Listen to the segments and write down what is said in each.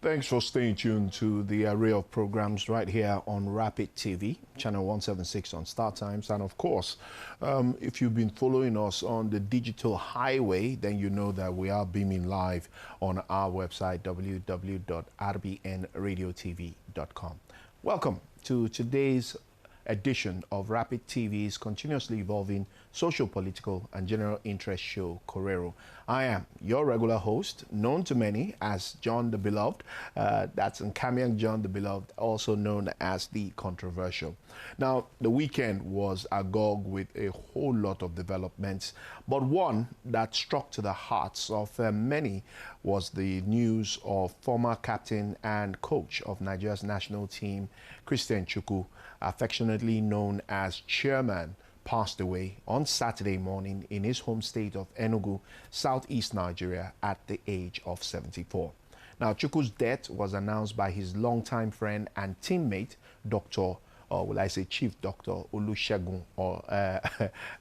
Thanks for staying tuned to the array of programs right here on Rapid TV, channel 176 on Star Times. And of course, if you've been following us on the digital highway, then you know that we are beaming live on our website, www.rbnradiotv.com. Welcome to today's edition of Rapid TV's continuously evolving social, political, and general interest show, Korero. I am your regular host, known to many as John the Beloved. That's Nkamiang John the Beloved, also known as the Controversial. Now, the weekend was agog with a whole lot of developments, but one that struck to the hearts of many was the news of former captain and coach of Nigeria's national team, Christian Chukwu, affectionately known as Chairman, passed away on Saturday morning in his home state of Enugu, southeast Nigeria, at the age of 74. Now, Chukwu's death was announced by his longtime friend and teammate, Dr. or will I say Chief Dr. Olusegun or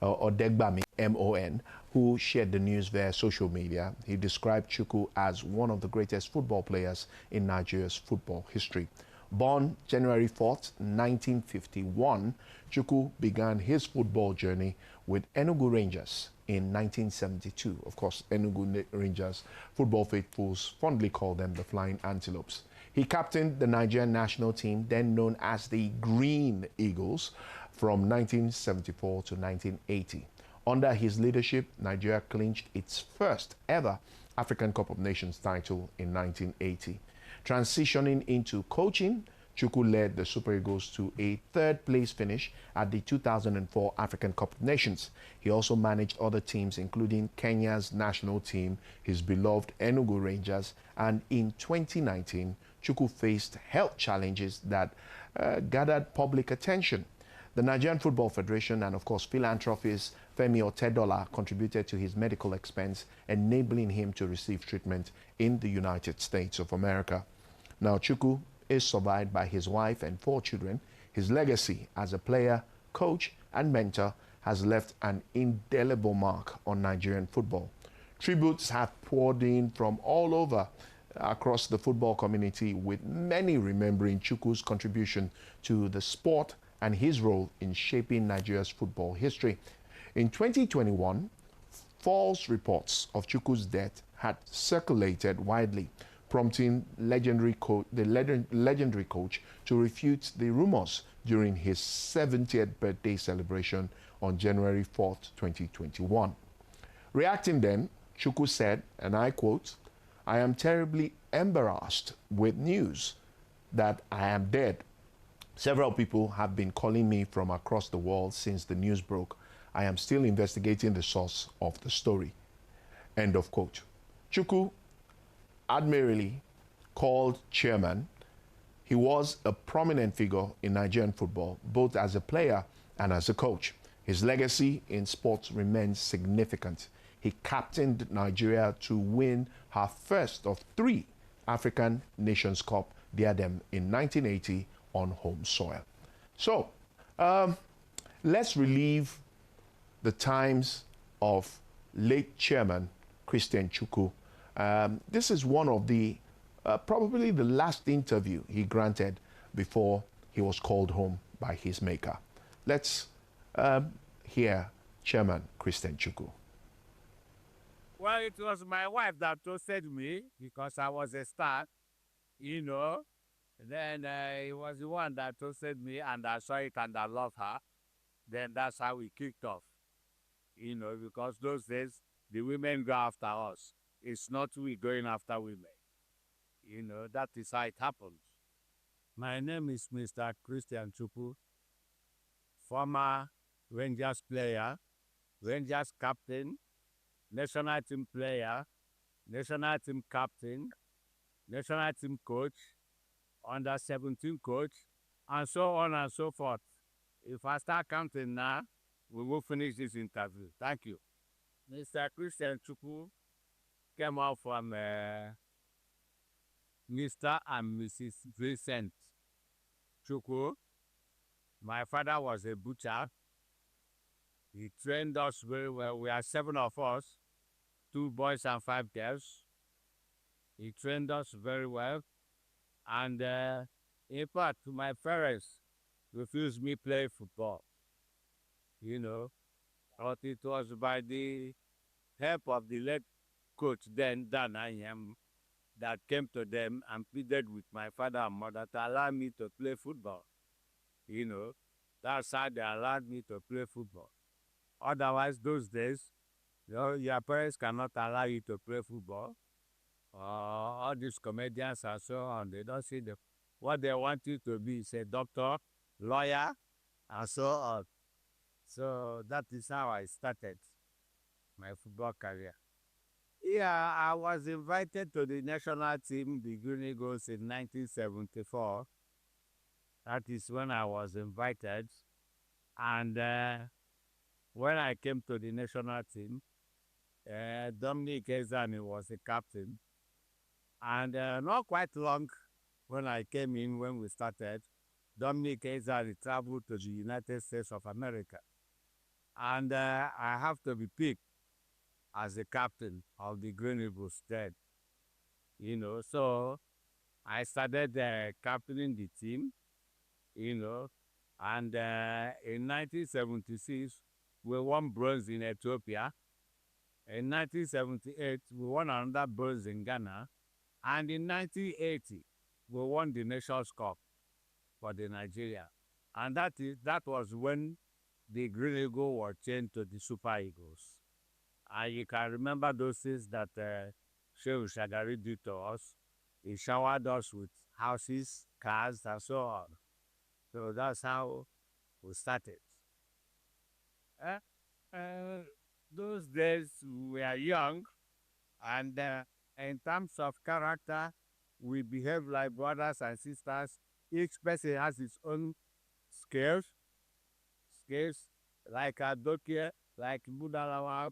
Degbami, M.O.N., who shared the news via social media. He described Chukwu as one of the greatest football players in Nigeria's football history. Born January 4th, 1951, Chukwu began his football journey with Enugu Rangers in 1972. Of course, Enugu Rangers football faithfuls fondly call them the Flying Antelopes. He captained the Nigerian national team, then known as the Green Eagles, from 1974 to 1980. Under his leadership, Nigeria clinched its first ever African Cup of Nations title in 1980. Transitioning into coaching, Chukwu led the Super Eagles to a third-place finish at the 2004 African Cup of Nations. He also managed other teams, including Kenya's national team, his beloved Enugu Rangers, and in 2019, Chukwu faced health challenges that gathered public attention. The Nigerian Football Federation and, of course, philanthropist Femi Otedola contributed to his medical expense, enabling him to receive treatment in the United States of America. Now, Chukwu is survived by his wife and 4 children. His legacy as a player, coach, and mentor has left an indelible mark on Nigerian football. Tributes have poured in from all over across the football community, with many remembering Chukwu's contribution to the sport and his role in shaping Nigeria's football history. In 2021, false reports of Chukwu's death had circulated widely, prompting the legendary coach to refute the rumors during his 70th birthday celebration on January 4th, 2021. Reacting then, Chukwu said, and I quote, "I am terribly embarrassed with news that I am dead. Several people have been calling me from across the world since the news broke. I am still investigating the source of the story." End of quote. Chukwu, admirably called chairman, he was a prominent figure in Nigerian football, both as a player and as a coach. His legacy in sports remains significant. He captained Nigeria to win her first of 3 African Nations Cup diadem in 1980 on home soil. So, let's relive the times of late chairman Christian Chukwu. This is one of the, probably the last interview he granted before he was called home by his maker. Let's hear Chairman Christian Chukwu. Well, it was my wife that toasted me because I was a star, you know. Then it was the one that toasted me, and I saw it and I loved her. Then that's how we kicked off, you know, because those days the women go after us. It's not we going after women. You know, that is how it happens. My name is Mr. Christian Chukwu, former Rangers player, Rangers captain, national team player, national team captain, national team coach, under 17 coach, and so on and so forth. If I start counting now, we will finish this interview. Thank you. Mr. Christian Chukwu came out from Mr. and Mrs. Vincent Chukwu. My father was a butcher. He trained us very well. We are 7 of us, 2 boys and 5 girls. He trained us very well. And in fact, my parents refused me play football, you know, but it was by the help of the late coach then, Dan I am, that came to them and pleaded with my father and mother to allow me to play football. You know, that's how they allowed me to play football. Otherwise, those days, your parents cannot allow you to play football. All these comedians and so on, they don't see what they want you to be is a doctor, lawyer, and so on. So that is how I started my football career. Yeah, I was invited to the national team, the Green Eagles, in 1974. That is when I was invited. And when I came to the national team, Dominic Ezani was the captain. And not quite long when I came in, when we started, Dominic Ezani traveled to the United States of America. And I have to be picked as the captain of the Green Eagles then. So I started captaining the team, you know, and in 1976, we won bronze in Ethiopia. In 1978, we won another bronze in Ghana. And in 1980, we won the Nations Cup for the Nigeria. And that was when the Green Eagle were changed to the Super Eagles. And you can remember those things that Shehu Shagari did to us. He showered us with houses, cars, and so on. So that's how we started. Uh, uh, those days we are young, and in terms of character, we behave like brothers and sisters. Each person has his own skills like Adokia, like Budalawa,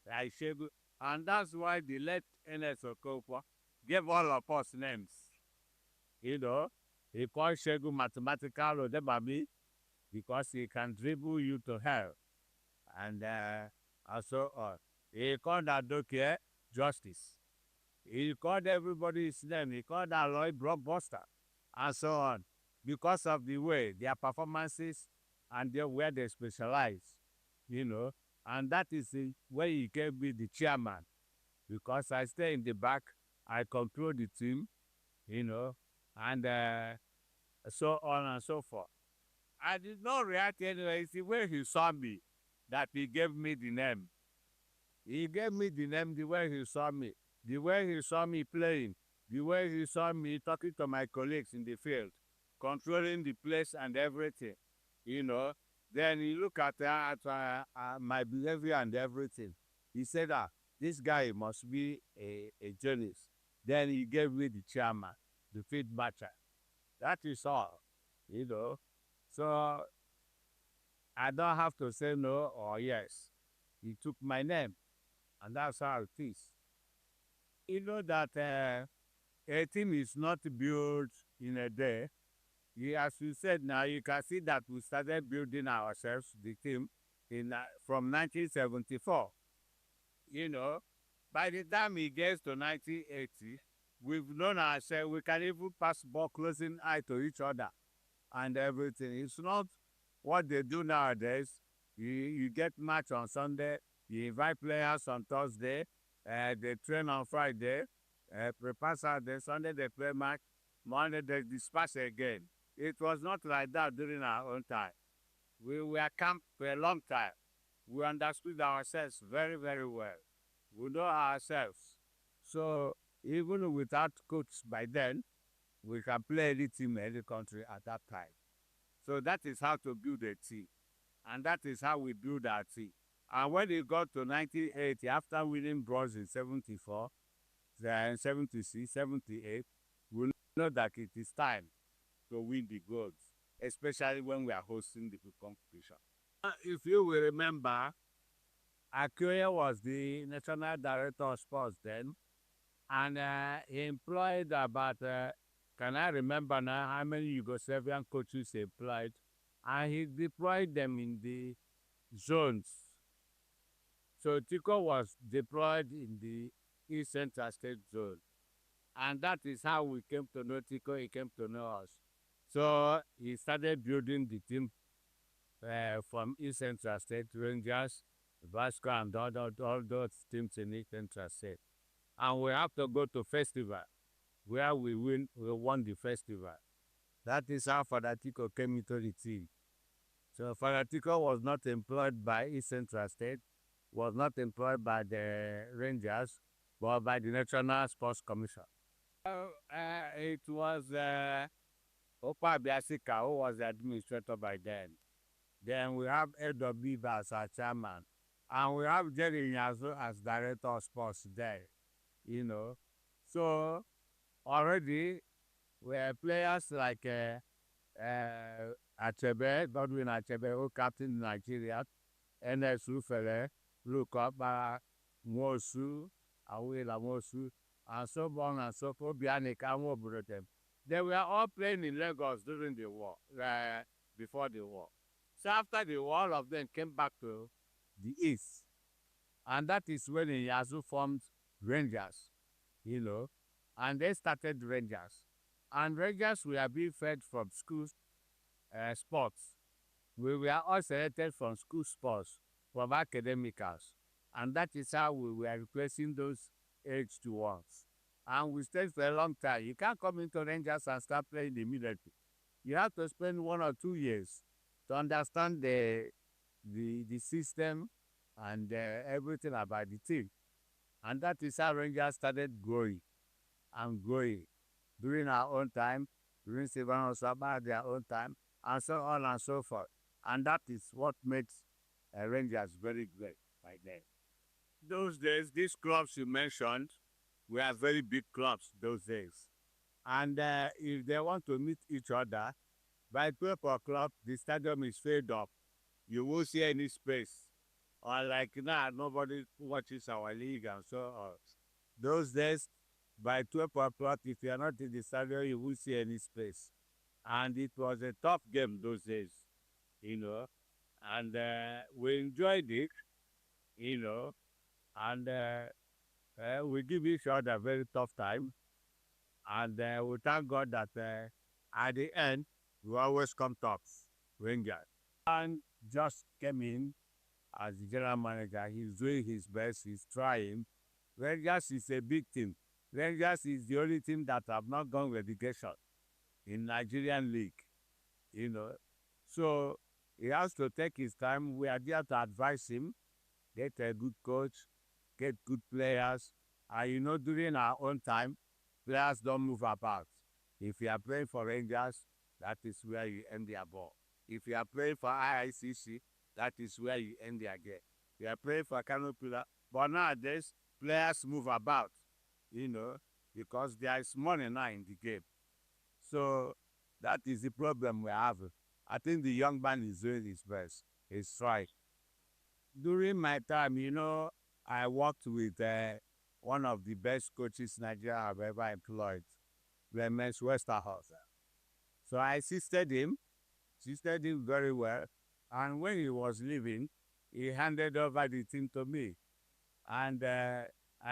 like Shegu. And that's why the late N.S. Okonkwo gave all of us names. You know, he called Shegu mathematical Odebabi because he can dribble you to hell. And also, he called Adokia justice. He called everybody his name. He called Aloy blockbuster, and so on, because of the way their performances and where they specialize, And that is where he gave me the chairman, because I stay in the back, I control the team, and so on and so forth. I did not react anyway. It's the way he saw me that he gave me the name. He gave me the name the way he saw me, the way he saw me playing, the way he saw me talking to my colleagues in the field, controlling the place and everything, you know. Then he looked at my behavior and everything. He said, this guy must be a journalist. Then he gave me the chairman, the field marshal. That is all, you know. So I don't have to say no or yes. He took my name, and that's how it is. You know that a team is not built in a day. As you said now, you can see that we started building ourselves, the team, from 1974. You know, by the time it gets to 1980, we've known ourselves. We can even pass ball closing eye to each other and everything. It's not what they do nowadays. You get match on Sunday, you invite players on Thursday, they train on Friday, prepare Saturday, Sunday they play match, Monday they disperse again. It was not like that during our own time. We were camped for a long time. We understood ourselves very, very well. We know ourselves. So even without coach by then, we can play any team in any country at that time. So that is how to build a team. And that is how we build our team. And when it got to 1980, after winning bronze in 74, then 76, 78, we know that it is time to win the gold, especially when we are hosting the competition. If you will remember, Akuya was the national director of sports then, and he employed about, can I remember now how many Yugoslavian coaches he employed, and he deployed them in the zones. So Tico was deployed in the East Central State Zone, And that is how we came to know Tico, he came to know us. So he started building the team from East Central State, Rangers, Vasco, and all those teams in East Central State. And we have to go to festival where we won the festival. That is how Father Tico came into the team. So Father Tico was not employed by East Central State, was not employed by the Rangers, but by the National Sports Commission. It was Opa Biasika who was the administrator by then. Then we have Edo Beaver as our chairman. And we have Jerry Nyazo as director of sports there, you know. So already we have players like Achebe, Godwin Achebe, who captain Nigeria, NS Rufele, Lukaba, Mosu, Awila Mosu, and so on and so forth, Bianika, and Woburotem. They were all playing in Lagos during the war, before the war. So after the war, all of them came back to the east. And that is when Yazoo formed Rangers, you know, and they started Rangers. And Rangers were being fed from school sports. We were all selected from school sports, from academicals. And that is how we were replacing those aged ones. And we stayed for a long time. You can't come into Rangers and start playing immediately. You have to spend 1 or 2 years to understand the system and everything about the team. And that is how Rangers started growing and growing during our own time, during Silvano Saba, their own time, and so on and so forth. And that is what makes Rangers very great by then. Those days, these clubs you mentioned were very big clubs those days. And if they want to meet each other, by 12 o'clock, the stadium is filled up. You won't see any space. Or like now, nobody watches our league and so on. Those days, by 12 o'clock, if you are not in the stadium, you won't see any space. And it was a tough game those days, you know. And we enjoyed it, you know. And we give each other a very tough time. And we thank God that at the end, we always come tops, Rangers. And just came in as the general manager. He's doing his best. He's trying. Rangers is a big team. Rangers is the only team that have not gone relegation in Nigerian league, you know. So he has to take his time. We are there to advise him, get a good coach, get good players. And, you know, during our own time, players don't move about. If you are playing for Rangers, that is where you end their ball. If you are playing for IICC, that is where you end their game. You are playing for Kano Pillar. But nowadays, players move about, you know, because there is money now in the game. So that is the problem we have. I think the young man is doing his best. He's trying. During my time, you know, I worked with one of the best coaches Nigeria have ever employed, Clemens Westerhouse. So I assisted him very well. And when he was leaving, he handed over the team to me. And I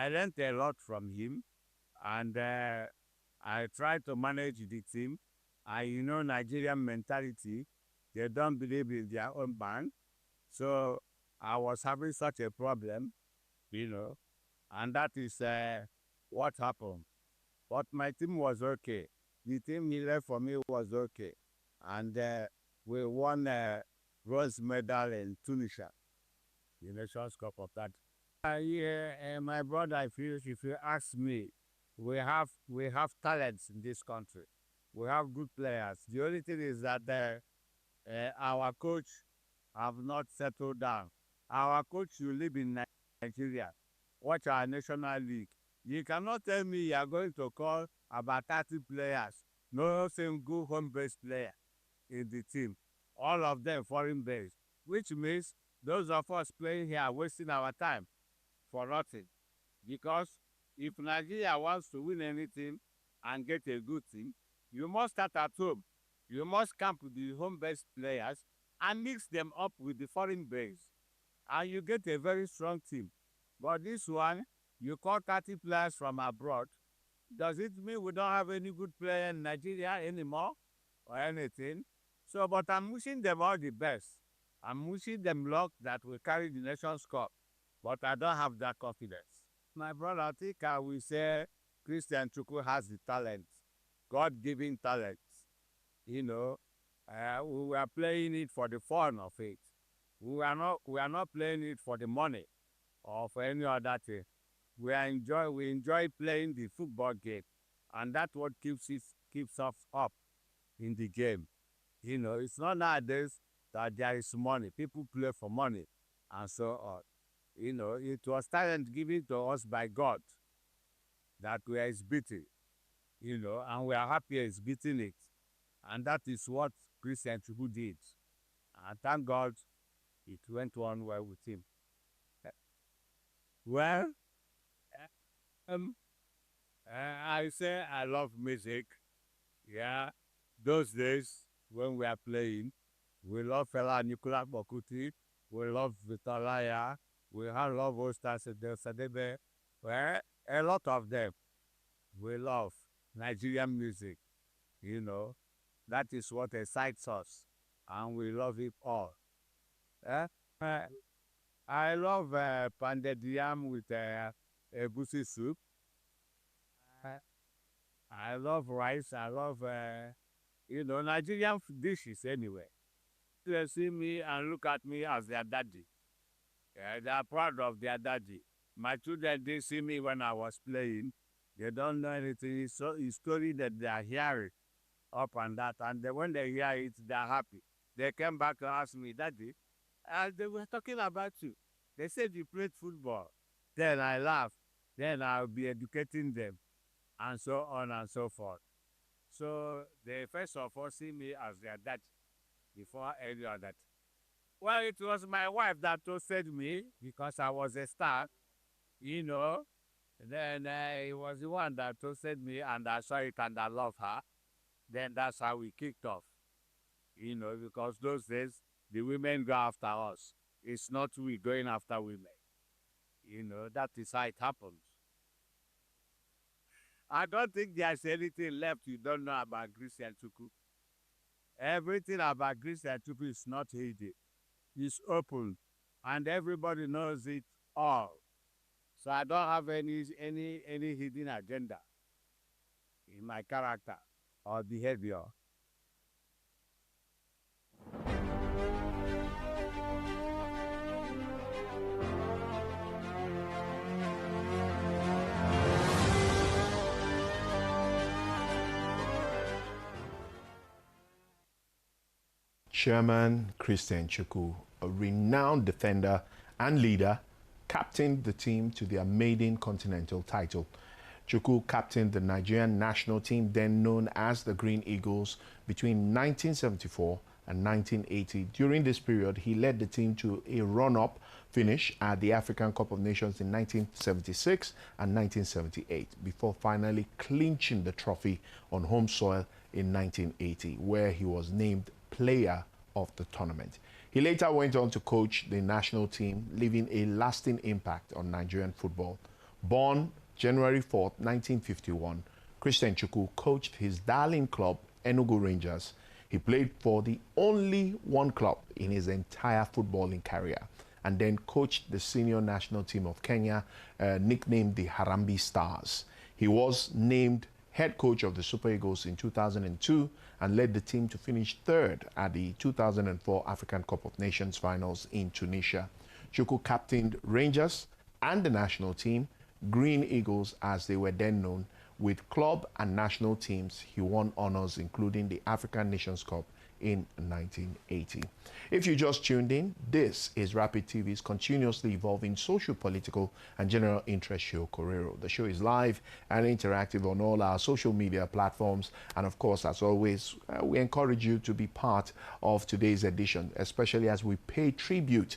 learned a lot from him. And I tried to manage the team. And you know, Nigerian mentality, they don't believe in their own man. So I was having such a problem, you know, and that is what happened. But my team was okay. The team he left for me was okay. And we won a bronze medal in Tunisia, the Nations Cup of that. Yeah, my brother, if you ask me, we have talents in this country. We have good players. The only thing is that our coach have not settled down. Our coach will live in Nigeria. Watch our national league. You cannot tell me you are going to call about 30 players, no single home-based player in the team. All of them foreign-based, which means those of us playing here are wasting our time for nothing. Because if Nigeria wants to win anything and get a good team, you must start at home. You must camp with the home-based players and mix them up with the foreign base. And you get a very strong team. But this one, you call 30 players from abroad Does it mean we don't have any good player in Nigeria anymore or anything? So, but I'm wishing them all the best. I'm wishing them luck that will carry the Nations Cup. But I don't have that confidence. My brother, I think I will say Christian Chukwu has the talent, God-given talent. You know, we were playing it for the fun of it. We are not playing it for the money or for any other thing. We enjoy playing the football game, and that's what keeps us up in the game. It's not nowadays that there is money. People play for money and so on. It was talent given to us by God that we are exhibiting, and we are happy exhibiting it. And that is what Christian Chukwu did. And thank God it went on well with him. Well, um, I say I love music. Yeah, those days when we are playing, we love Fela Nicolas Bokuti, we love Vitalaya, we have love Ostas Sadebe. Well, a lot of them. We love Nigerian music, you know. That is what excites us, and we love it all. Eh? Uh, I love pounded yam with egusi soup. Uh, I love rice. I love, Nigerian dishes anyway. They see me and look at me as their daddy. They are proud of their daddy. My children, they see me when I was playing. They don't know anything. It's story that they are hearing up and that. And then when they hear it, they are happy. They came back to ask me, Daddy, they were talking about you. They said you played football. Then I laugh. Then I'll be educating them and so on and so forth. So they first of all see me as their dad before any other. Well, it was my wife that toasted me because I was a star, you know. Then it was the one that toasted me and I saw it and I love her. Then that's how we kicked off, because those days the women go after us. It's not we going after women. That is how it happens. I don't think there's anything left you don't know about Christian Chukwu. Everything about Christian Chukwu is not hidden. It's open, and everybody knows it all. So I don't have any hidden agenda in my character or behavior. Chairman Christian Chukwu, a renowned defender and leader, captained the team to their maiden continental title. Chukwu captained the Nigerian national team, then known as the Green Eagles, between 1974 and 1980. During this period, he led the team to a run-up finish at the African Cup of Nations in 1976 and 1978, before finally clinching the trophy on home soil in 1980, where he was named Player of the tournament. He later went on to coach the national team, leaving a lasting impact on Nigerian football. Born January 4, 1951, Christian Chukwu coached his darling club, Enugu Rangers. He played for the only one club in his entire footballing career, and then coached the senior national team of Kenya, nicknamed the Harambee Stars. He was named head coach of the Super Eagles in 2002 and led the team to finish third at the 2004 African Cup of Nations finals in Tunisia. Chukwu captained Rangers and the national team, Green Eagles as they were then known. With club and national teams, he won honors including the African Nations Cup in 1980. If you just tuned in, this is Rapid TV's continuously evolving social, political, and general interest show, Korero. The show is live and interactive on all our social media platforms. And of course, as always, we encourage you to be part of today's edition, especially as we pay tribute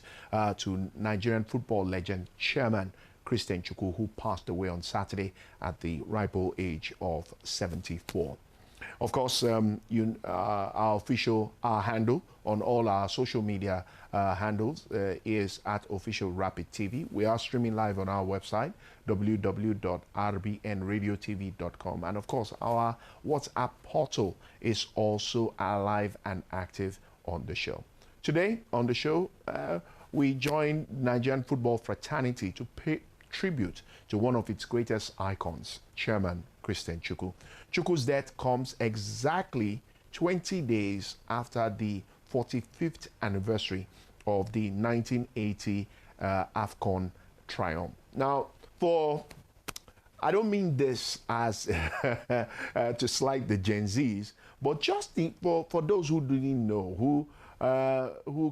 to Nigerian football legend, Chairman Christian Chukwu, who passed away on Saturday at the ripe old age of 74. Of course, our official handle on all our social media handles is at Official Rapid TV. We are streaming live on our website, www.rbnradiotv.com. And of course, our WhatsApp portal is also alive and active on the show. Today on the show, we join Nigerian football fraternity to pay tribute to one of its greatest icons, Chairman Christian Chukwu. Chukwu's death comes exactly 20 days after the 45th anniversary of the 1980 AFCON triumph. Now, I don't mean this as to slight the Gen Zs, but just for those who didn't know, who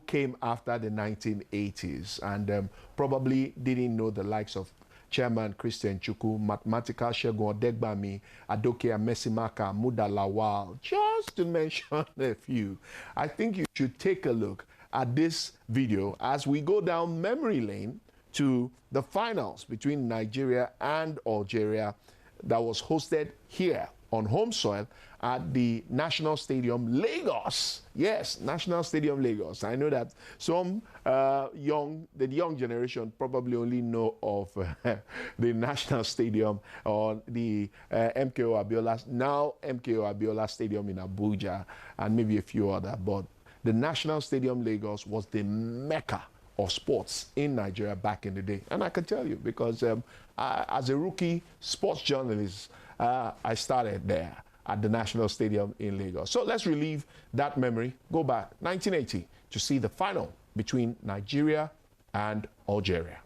came after the 1980s and probably didn't know the likes of Chairman Christian Chukwu, Mathematical Segun Odegbami, Adoke Amesimaka, Muda Lawal, just to mention a few. I think you should take a look at this video as we go down memory lane to the finals between Nigeria and Algeria that was hosted here on home soil at the National Stadium, Lagos. Yes, National Stadium, Lagos. I know that some the young generation probably only know of the National Stadium or the MKO Abiola Stadium in Abuja and maybe a few other, but the National Stadium, Lagos was the mecca of sports in Nigeria back in the day. And I can tell you because as a rookie sports journalist, I started there at the National Stadium in Lagos. So let's relive that memory. Go back 1980 to see the final between Nigeria and Algeria.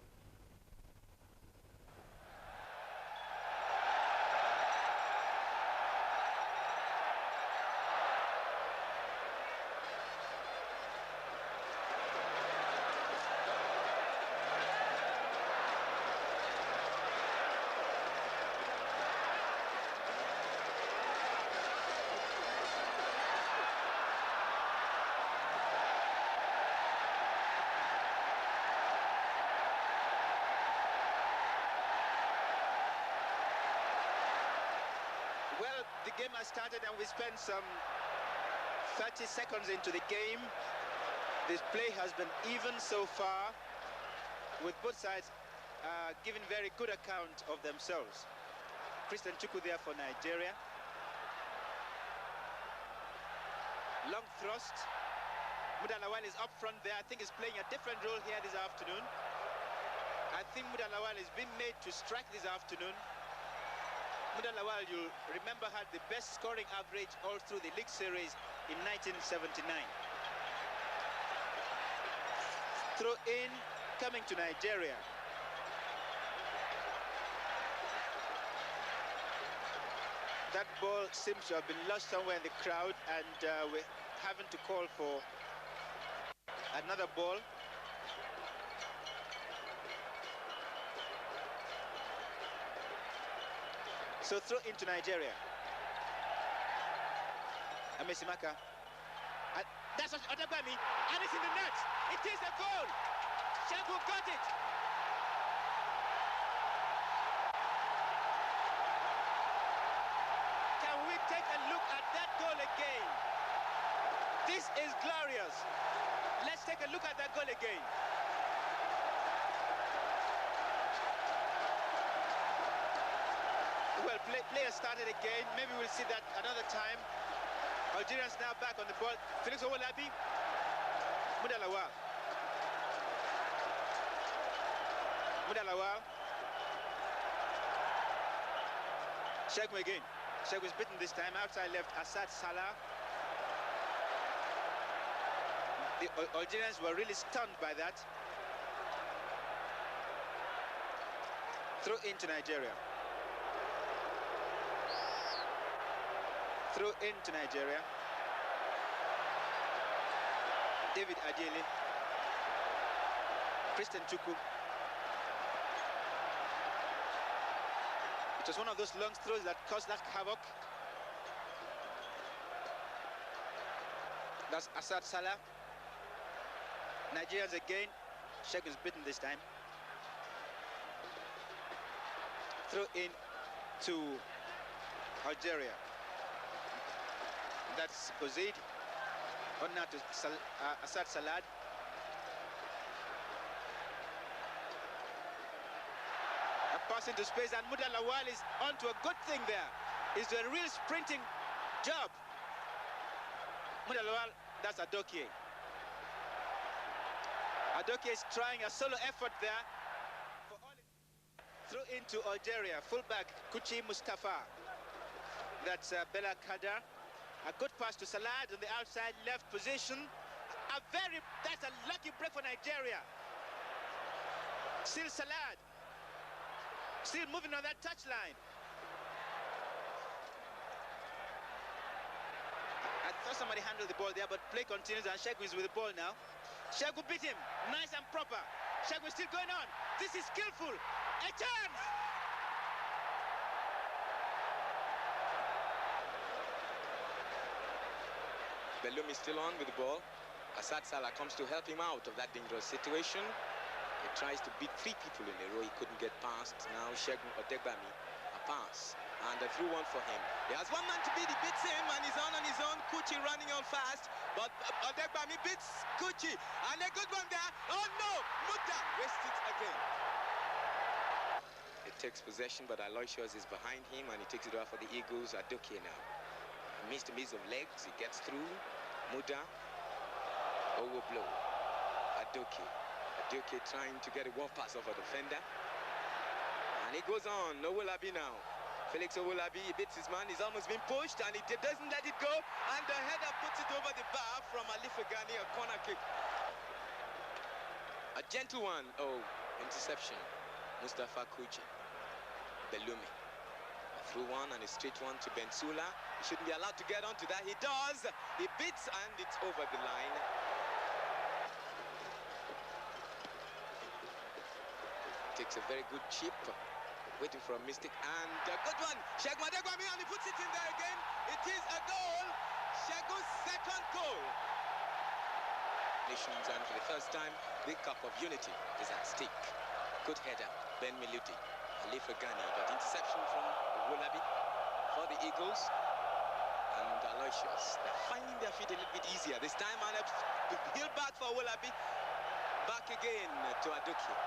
The game has started and we spent some 30 seconds into the game. This play has been even so far, with both sides giving very good account of themselves. Christian Chukwu there for Nigeria. Long thrust. Muda Lawal is up front there. I think he's playing a different role here this afternoon. I think Muda Lawal is being made to strike this afternoon. Muda Lawal, you remember, had the best scoring average all through the league series in 1979. Throw in, coming to Nigeria. That ball seems to have been lost somewhere in the crowd, and we're having to call for another ball. So throw into Nigeria. Amesimaka. That's Odegbami, and it's in the net. It is a goal. Chukwu got it. Can we take a look at that goal again? This is glorious. Let's take a look at that goal again. Well, player started again. Maybe we'll see that another time. Algerians now back on the ball. Felix Owolabi. Muda Lawal. Muda Lawal. Segun again. Segun's beaten this time. Outside left, Assad Salah. The Algerians were really stunned by that. Throw into Nigeria. Throw into Nigeria. David Adjeli. Christian Chukwu. It was one of those long throws that caused that havoc. That's Assad Salah. Nigerians again. Segun's beaten this time. Throw in to Algeria. That's Bozaid. On now to Assad Salad. A pass into space, and Muda Lawal is onto a good thing there. He's doing a real sprinting job. Muda Lawal, that's Adokie. Adokie is trying a solo effort there. Through into Algeria, fullback Kuchi Mustafa. That's Bella Kadar. A good pass to Salad on the outside left position. That's a lucky break for Nigeria. Still Salad. Still moving on that touchline. I thought somebody handled the ball there, but play continues and Chukwu is with the ball now. Chukwu beat him, nice and proper. Chukwu is still going on. This is skillful. A chance! Belloumi is still on with the ball. Assad Salah comes to help him out of that dangerous situation. He tries to beat 3 people in a row. He couldn't get past. Now Segun Odegbami, a pass. And a through one for him. He has one man to beat. He beats him and he's on his own. Kuchi running on fast. But Odegbami beats Kuchi. And a good one there. Oh no! Muda wastes it again. He takes possession, but Aloysius is behind him and he takes it off for the Eagles. Adokie now. Missed a miss of legs. He gets through. Muda. Overblow. Adokie. Adokie trying to get a one pass off a defender. And he goes on. Owolabi now. Felix Owolabi, he beats his man. He's almost been pushed and he doesn't let it go. And the header puts it over the bar from Ali Fagani, a corner kick. A gentle one. Oh, interception. Mustafa Kuchi. Belloumi. A through one and a straight one to Bensula. He shouldn't be allowed to get onto that. He does. He beats and it's over the line. Takes a very good chip. Waiting for a mistake and a good one. Segun Odegbami and he puts it in there again. It is a goal. Segun's second goal. Nations, and for the first time, the Cup of Unity is at stake. Good header, Ben Miludi, Ali Fagani, but interception from Owolabi for the Eagles. And Aloysius, they're finding their feet a little bit easier this time, and a heel back for Owolabi. Back again to Adokie.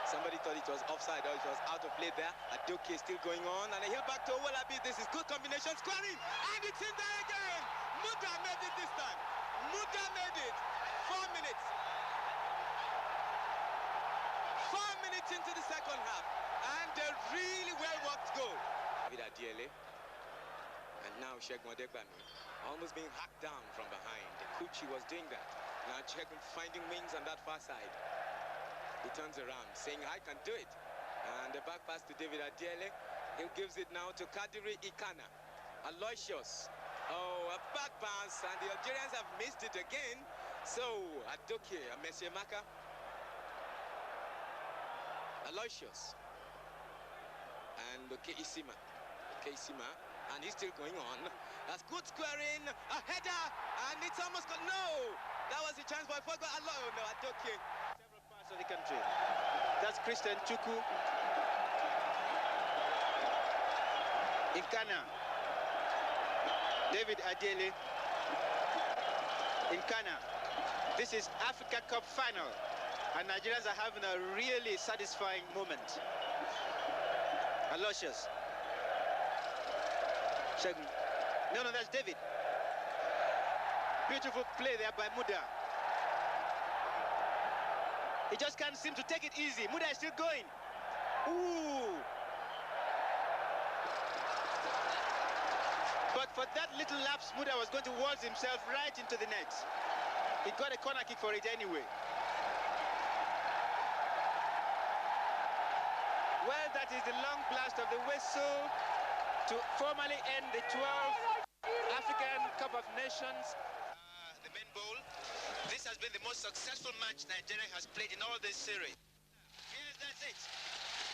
Somebody thought it was offside or it was out of play there. Adokie still going on and a heel back to Owolabi. This is good combination, squaring, and it's in there again. Muda made it this time. Muda made it. 4 minutes. 4 minutes into the second half, and a really well-worked goal. David Adiele, and now Segun Odegbami, almost being hacked down from behind. Kuchi was doing that. Now Segun finding wings on that far side. He turns around, saying, I can do it. And the back pass to David Adiele. He gives it now to Kadiri Ikana. Aloysius. Oh, a bad pass, and the Algerians have missed it again. So, Adokie, Messi Maka. Aloysius. And Keisima. And he's still going on. That's good squaring. A header, and it's almost got, no! That was a chance, but I forgot. No, Adokie. Of the country. That's Christian Chukwu. Ikana. David Adiele. Ikana. This is Africa Cup final, and Nigerians are having a really satisfying moment. Aloysius. Segun. No, that's David. Beautiful play there by Muda. He just can't seem to take it easy. Muda is still going. Ooh. But for that little lapse, Muda was going to waltz himself right into the net. He got a corner kick for it anyway. Well, that is the long blast of the whistle to formally end the 12th African Cup of Nations. The Men Bowl. This has been the most successful match Nigeria has played in all this series. Yes, that's it.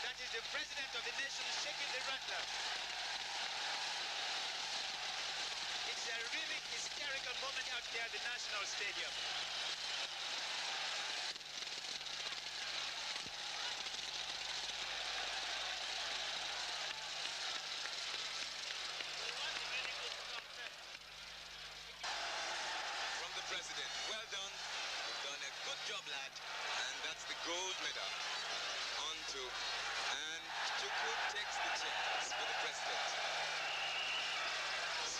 That is the president of the nation shaking the rattler. It's a really hysterical moment out there at the National Stadium. too. And Chukwu takes the chairs with the president.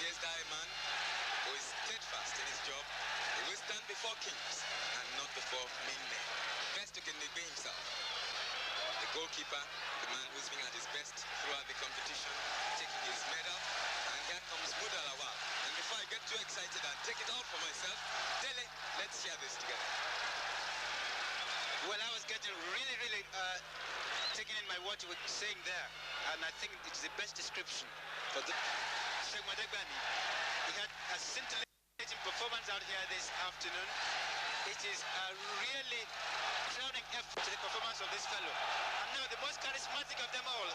Here's the man who is steadfast in his job. He will stand before kings and not before mean men. Best who can be himself. The goalkeeper, the man who's been at his best throughout the competition, taking his medal. And here comes Mudalawa. And before I get too excited and take it all for myself, Dele, let's share this together. Well, I was getting really taking in what you were saying there, and I think it's the best description for the Sheikh Madegbani. He had a scintillating performance out here this afternoon. It is a really crowning effort to the performance of this fellow. And now the most charismatic of them all,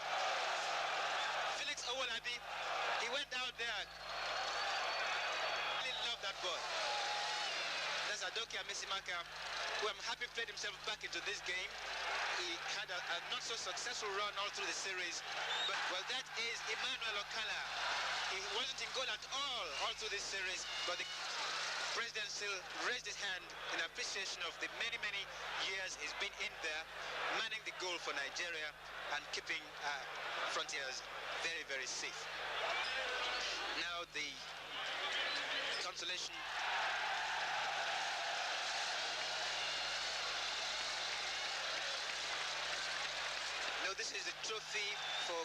Felix Owolabi, he went out there. I really love that boy. That's Adokia Mesimaka, who I'm happy played himself back into this game. He had a not so successful run all through the series, but well, that is Emmanuel Okala. He wasn't in goal at all through this series, but the president still raised his hand in appreciation of the many years he's been in there, manning the goal for Nigeria and keeping frontiers very safe. Now the consolation. No, this is the trophy for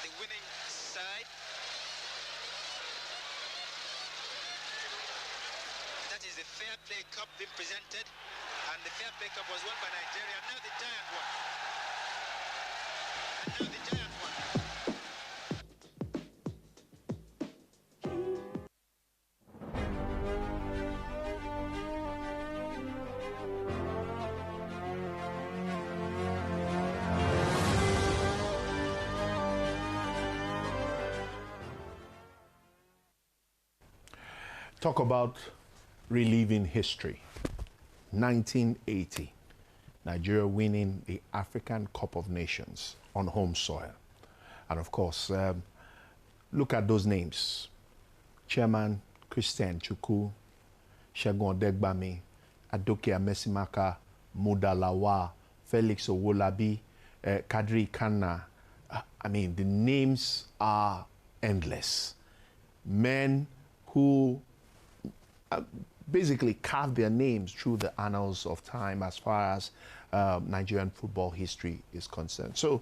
the winning side. That is the Fair Play Cup being presented, and the Fair Play Cup was won by Nigeria. Now the Giant won. And now the Giant won. Talk about reliving history. 1980, Nigeria winning the African Cup of Nations on home soil. And of course, look at those names. Chairman Christian Chukwu, Segun Odegbami, Adokia Mesimaka, Mudalawa, Felix Owolabi, Kadri Kanna. I mean, the names are endless. Men who basically carved their names through the annals of time as far as Nigerian football history is concerned. So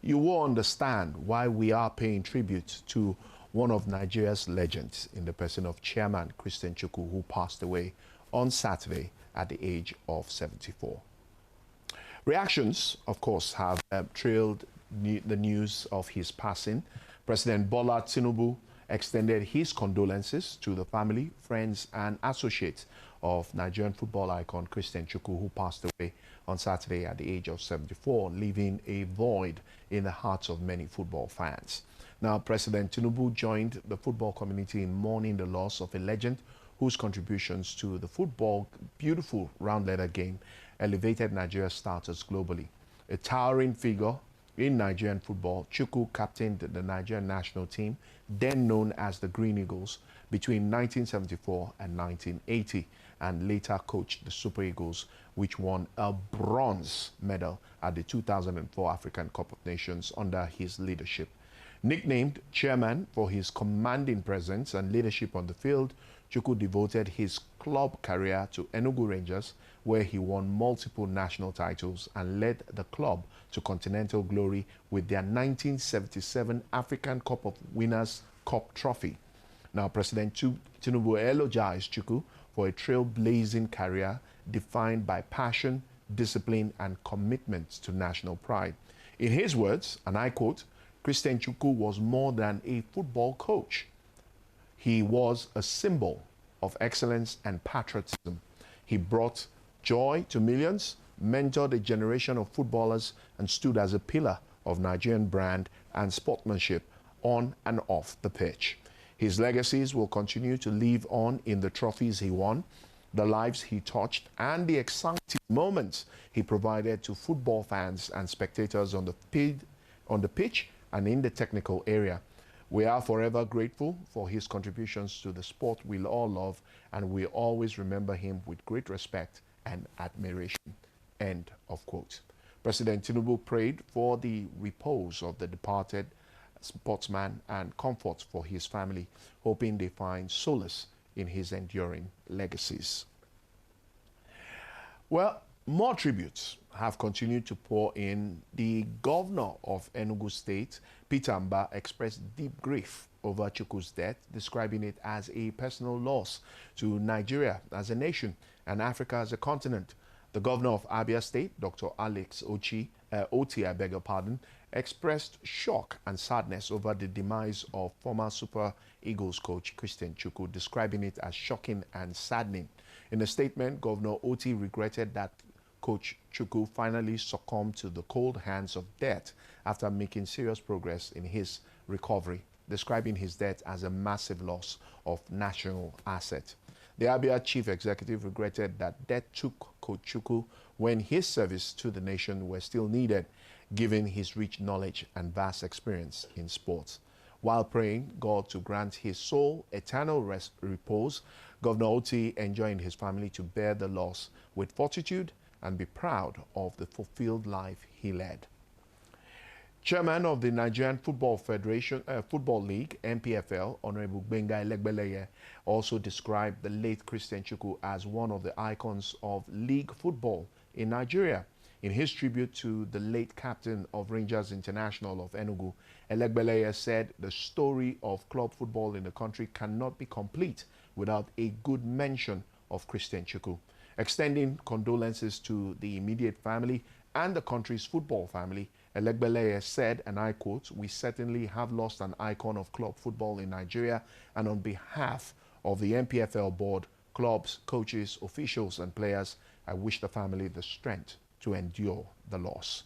you will understand why we are paying tribute to one of Nigeria's legends in the person of Chairman Christian Chukwu, who passed away on Saturday at the age of 74. Reactions, of course, have trailed the news of his passing. President Bola Tinubu extended his condolences to the family, friends, and associates of Nigerian football icon Christian Chukwu, who passed away on Saturday at the age of 74, leaving a void in the hearts of many football fans. Now, President Tinubu joined the football community in mourning the loss of a legend whose contributions to the football beautiful round-letter game elevated Nigeria's status globally. A towering figure in Nigerian football, Chukwu captained the Nigerian national team, then known as the Green Eagles, between 1974 and 1980, and later coached the Super Eagles, which won a bronze medal at the 2004 African Cup of Nations under his leadership. Nicknamed chairman for his commanding presence and leadership on the field, Chukwu devoted his club career to Enugu Rangers, where he won multiple national titles and led the club to continental glory with their 1977 African Cup of Winners' Cup trophy. Now, President Tinubu eulogized Chukwu for a trailblazing career defined by passion, discipline, and commitment to national pride. In his words, and I quote, Christian Chukwu was more than a football coach. He was a symbol of excellence and patriotism. He brought joy to millions, mentored a generation of footballers, and stood as a pillar of Nigerian brand and sportsmanship on and off the pitch. His legacies will continue to live on in the trophies he won, the lives he touched, and the exciting moments he provided to football fans and spectators on the pitch and in the technical area. We are forever grateful for his contributions to the sport we all love, and we always remember him with great respect and admiration. End of quote. President Tinubu prayed for the repose of the departed sportsman and comfort for his family, hoping they find solace in his enduring legacies. Well, more tributes have continued to pour in. The governor of Enugu State, Peter Mba, expressed deep grief over Chukwu's death, describing it as a personal loss to Nigeria as a nation and Africa as a continent. The governor of Abia State, Dr. Alex Oti, I beg your pardon, expressed shock and sadness over the demise of former Super Eagles coach Christian Chukwu, describing it as shocking and saddening. In a statement, Governor Oti regretted that Coach Chukwu finally succumbed to the cold hands of death after making serious progress in his recovery, describing his death as a massive loss of national asset. The Abia chief executive regretted that death took Coach Chukwu when his service to the nation were still needed, given his rich knowledge and vast experience in sports. While praying God to grant his soul eternal repose, Governor Oti enjoined his family to bear the loss with fortitude and be proud of the fulfilled life he led. Chairman of the Nigerian Football Federation, Football League, NPFL, Honorable Benga Elegbeleye, also described the late Christian Chukwu as one of the icons of league football in Nigeria. In his tribute to the late captain of Rangers International of Enugu, Elegbeleye said the story of club football in the country cannot be complete without a good mention of Christian Chukwu. Extending condolences to the immediate family and the country's football family, Elegbeleye said, and I quote, "We certainly have lost an icon of club football in Nigeria, and on behalf of the NPFL board, clubs, coaches, officials, and players, I wish the family the strength to endure the loss."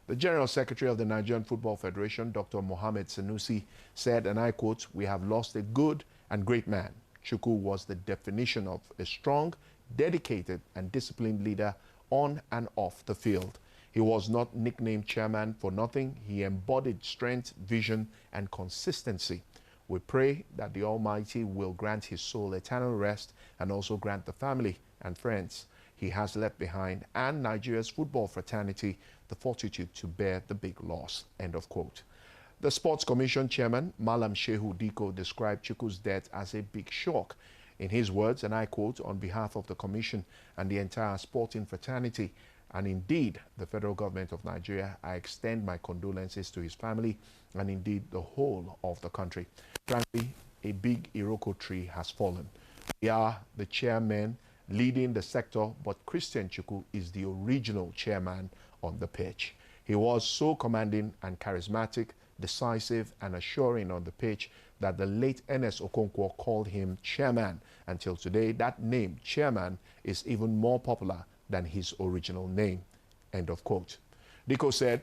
The General Secretary of the Nigerian Football Federation, Dr. Mohammed Sanusi, said, and I quote, "We have lost a good and great man. Chukwu was the definition of a strong, dedicated, and disciplined leader on and off the field. He was not nicknamed chairman for nothing. He embodied strength, vision, and consistency. We pray that the Almighty will grant his soul eternal rest and also grant the family and friends he has left behind and Nigeria's football fraternity the fortitude to bear the big loss." End of quote. The Sports Commission Chairman, Malam Shehu Diko, described Chukwu's death as a big shock. In his words, and I quote, "On behalf of the Commission and the entire sporting fraternity, and indeed the federal government of Nigeria, I extend my condolences to his family and indeed the whole of the country. Frankly, a big Iroko tree has fallen. We are the chairmen leading the sector, but Christian Chukwu is the original chairman on the pitch. He was so commanding and charismatic, decisive and assuring on the pitch that the late Ernest Okonkwo called him chairman. Until today, that name, chairman, is even more popular than his original name." End of quote. Diko said,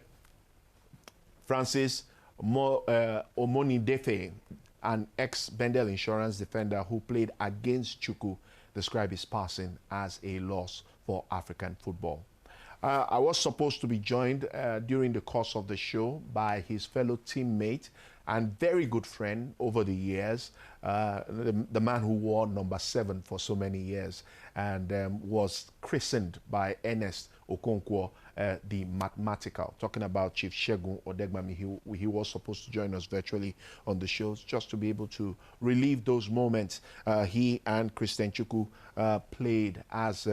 Francis Omonidefe, an ex-Bendel Insurance defender who played against Chukwu, described his passing as a loss for African football. I was supposed to be joined during the course of the show by his fellow teammate and very good friend over the years, the man who wore number 7 for so many years and was christened by Ernest Okonkwo the mathematical, talking about Chief Shegun Odegbami. He was supposed to join us virtually on the shows just to be able to relive those moments. He and Christian Chukwu played as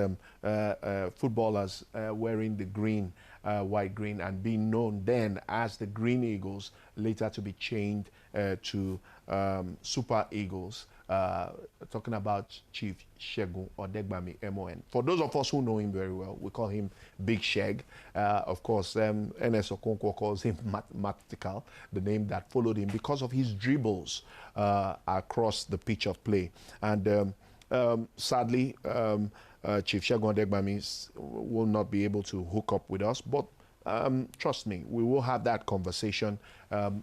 footballers wearing the green, white green, and being known then as the Green Eagles, later to be changed to Super Eagles. Talking about Chief Shegun Odegbami, MON. For those of us who know him very well, we call him Big Sheg. Of course, Ernest Okonkwo calls him Mathematical, the name that followed him because of his dribbles across the pitch of play. And sadly, Chief Shegun Odegbami will not be able to hook up with us, but trust me, we will have that conversation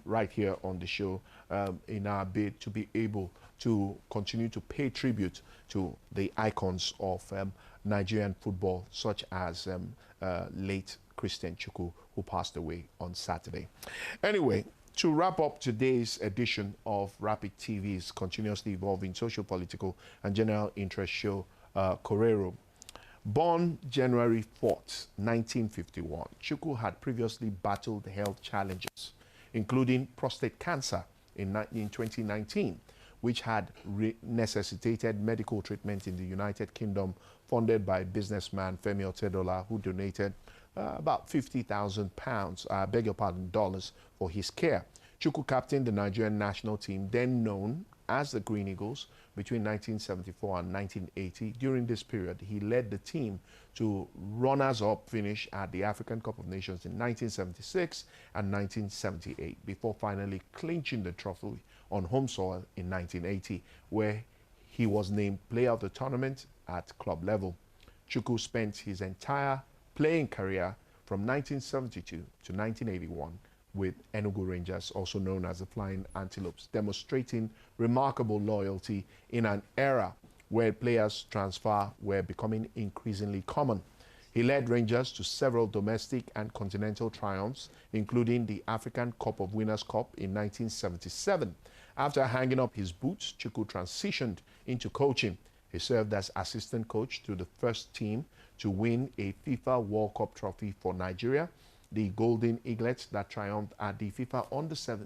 right here on the show in our bid to be able to continue to pay tribute to the icons of Nigerian football, such as late Christian Chukwu, who passed away on Saturday. Anyway, to wrap up today's edition of Rapid TV's continuously evolving social, political, and general interest show, Korero, Born January 4th, 1951, Chukwu had previously battled health challenges, including prostate cancer in 2019, which had necessitated medical treatment in the United Kingdom, funded by businessman Femi Otedola, who donated about £50,000, beg your pardon, dollars for his care. Chukwu captained the Nigerian national team, then known as the Green Eagles, between 1974 and 1980. During this period, he led the team to runners-up finish at the African Cup of Nations in 1976 and 1978, before finally clinching the trophy on home soil in 1980, where he was named player of the tournament at club level. Chukwu spent his entire playing career from 1972 to 1981 with Enugu Rangers, also known as the Flying Antelopes, demonstrating remarkable loyalty in an era where players' transfer were becoming increasingly common. He led Rangers to several domestic and continental triumphs, including the African Cup of Winners' Cup in 1977. After hanging up his boots, Chukwu transitioned into coaching. He served as assistant coach to the first team to win a FIFA World Cup trophy for Nigeria, the Golden Eaglets that triumphed at the FIFA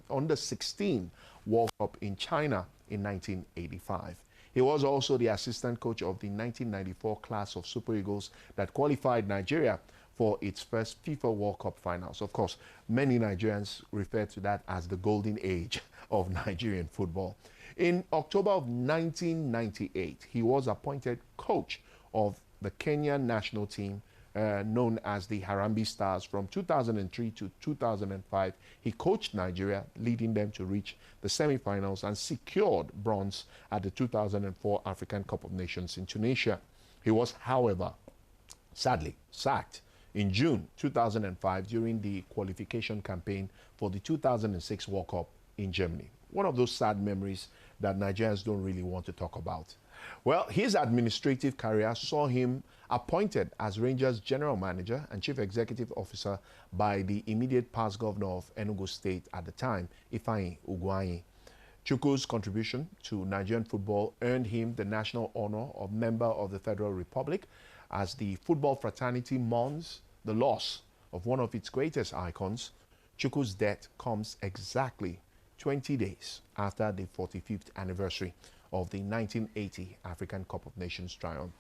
Under-16 World Cup in China in 1985. He was also the assistant coach of the 1994 class of Super Eagles that qualified Nigeria for its first FIFA World Cup finals. Of course, many Nigerians refer to that as the golden age of Nigerian football. In October of 1998, he was appointed coach of the Kenyan national team, known as the Harambee Stars. From 2003 to 2005, he coached Nigeria, leading them to reach the semi-finals and secured bronze at the 2004 African Cup of Nations in Tunisia. He was, however, sadly sacked in June 2005 during the qualification campaign for the 2006 World Cup in Germany. One of those sad memories that Nigerians don't really want to talk about. Well, his administrative career saw him appointed as Rangers General Manager and Chief Executive Officer by the immediate past governor of Enugu State at the time, Ifeanyi Ugwuanyi. Chukwu's contribution to Nigerian football earned him the national honor of Member of the Federal Republic. As the football fraternity mourns the loss of one of its greatest icons, Chukwu's death comes exactly 20 days after the 45th anniversary of the 1980 African Cup of Nations triumph.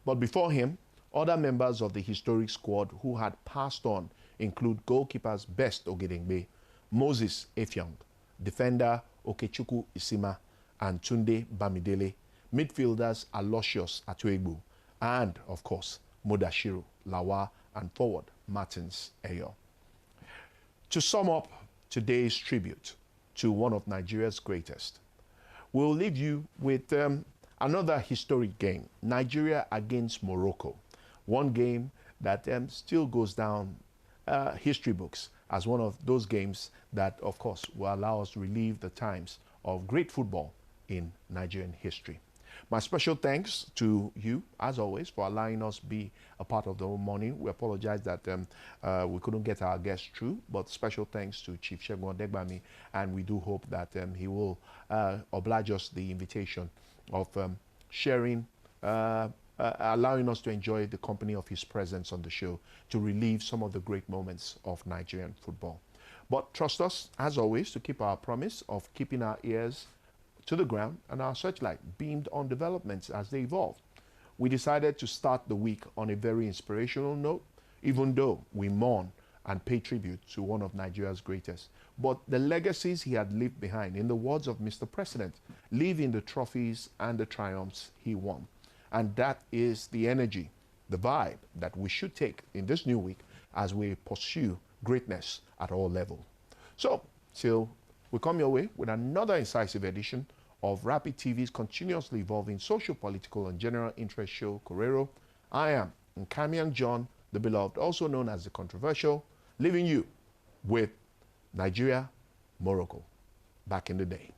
But before him, other members of the historic squad who had passed on include goalkeepers Best Ogedengbe, Moses Effiong, defender Okechukwu Isima, and Tunde Bamidele, midfielders Aloysius Atuegbu, and, of course, Mudashiru Lawa, and forward Martins Eyo. To sum up today's tribute to one of Nigeria's greatest, we'll leave you with another historic game, Nigeria against Morocco. One game that still goes down history books as one of those games that, of course, will allow us to relive the times of great football in Nigerian history. My special thanks to you, as always, for allowing us be a part of the morning. We apologize that we couldn't get our guest through, but special thanks to Chief Segun Odegbami, and we do hope that he will oblige us the invitation of sharing, allowing us to enjoy the company of his presence on the show to relive some of the great moments of Nigerian football. But trust us, as always, to keep our promise of keeping our ears to the ground and our searchlight beamed on developments as they evolve. We decided to start the week on a very inspirational note, even though we mourn and pay tribute to one of Nigeria's greatest. But the legacies he had left behind, in the words of Mr. President, live in the trophies and the triumphs he won. And that is the energy, the vibe that we should take in this new week as we pursue greatness at all levels. So, till we come your way with another incisive edition of Rapid TV's continuously evolving social, political, and general interest show, Korero. I am Nkamiang John, the beloved, also known as the controversial, leaving you with Nigeria, Morocco, back in the day.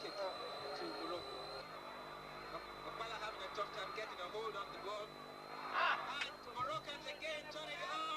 kick to Morocco. Okpala having a tough time getting a hold on the ball. And Moroccans again turning it on.